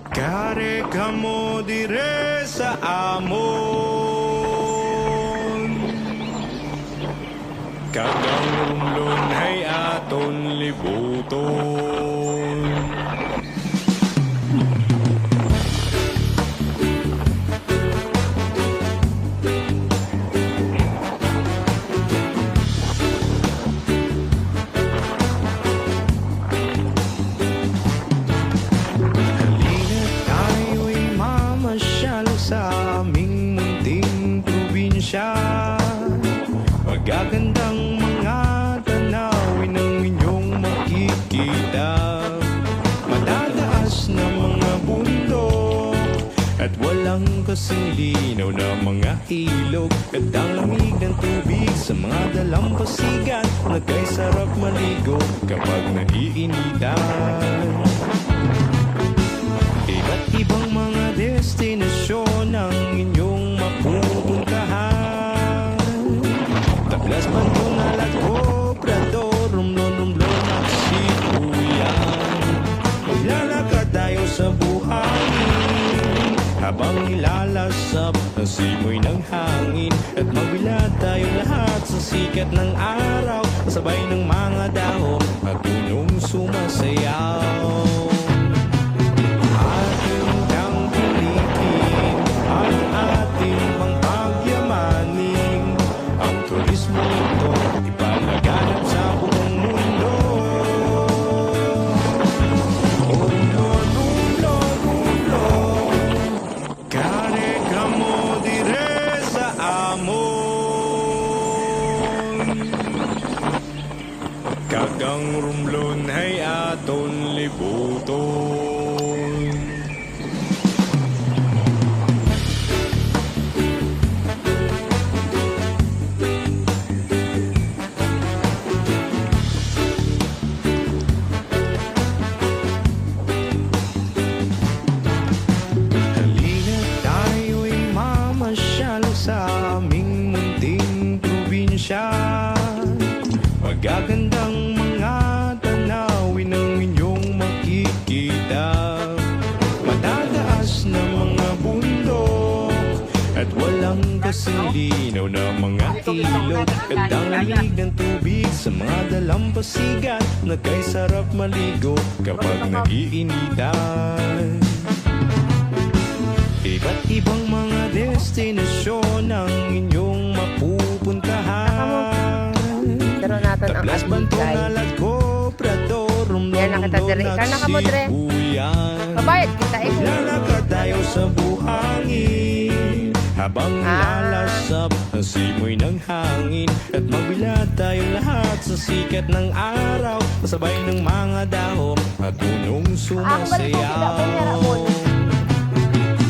Kare kamo dire sa amon, kagang rumlon hay aton libuton. Sa aming munting probinsya, magagandang mga tanawin ang inyong makikita. Matataas na mga bundok at walang kasing linaw na mga ilog. At ang lamig ng tubig sa mga dalampasigan, nagkay-sarap maligo kapag naiinitan. Iba't ibang mga destinasyon ang inyong mapupuntahan. Tablas, Bandung, Alat, Obrador, Romblon at Sibuyan. Maglalakad tayo sa buhangin habang nilalasap ang simoy ng hangin. At magbilad tayo lahat sa sikat ng araw, kasabay ng mga dahon at punong sumasayaw. Kagang rumlon hay aton libuton. Halina tayo'y mamasyal sa aming munting probinsya. Magagandang mga tanawin ang inyong makikita. Matataas na mga bundok at walang kasing linaw na mga ilog. At ang lamig ng tubig sa mga dalampasigan, nagkay-sarap maligo kapag naiinitan. Iba't ibang mga destinasyon ang inyong mapupuntahan. Daro natin ang Tablas, Bandung, Abigay. Alat, Obrador, Yan nakita dire. Ikaw na ka mo dire. Babayad kita eh. Maglalakad tayo sa buhangin habang nilalasap ang simoy ng hangin. At magbilad tayo lahat sa sikat ng araw, kasabay ng mga dahon at punong sumasayaw.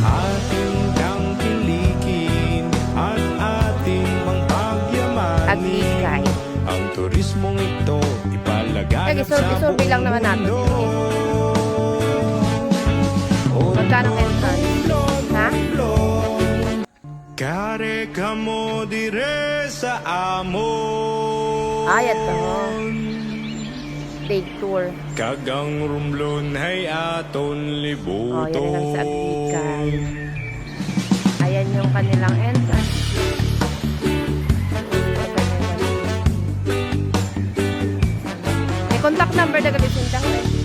Ating tangkilikin at ating pangpagyamanin. Abigay. Ang turismong ito ipalaganap sa Isurvey lang naman natin. Magkano entrance? Ha? Kare kamo dire sa amon. Ayat to. Take tour. Kagang rumlon hay aton libuton. Oh, yan lang sa Abigay. Ayan yung kanilang entrance. May contact number na gabi sinta ko eh.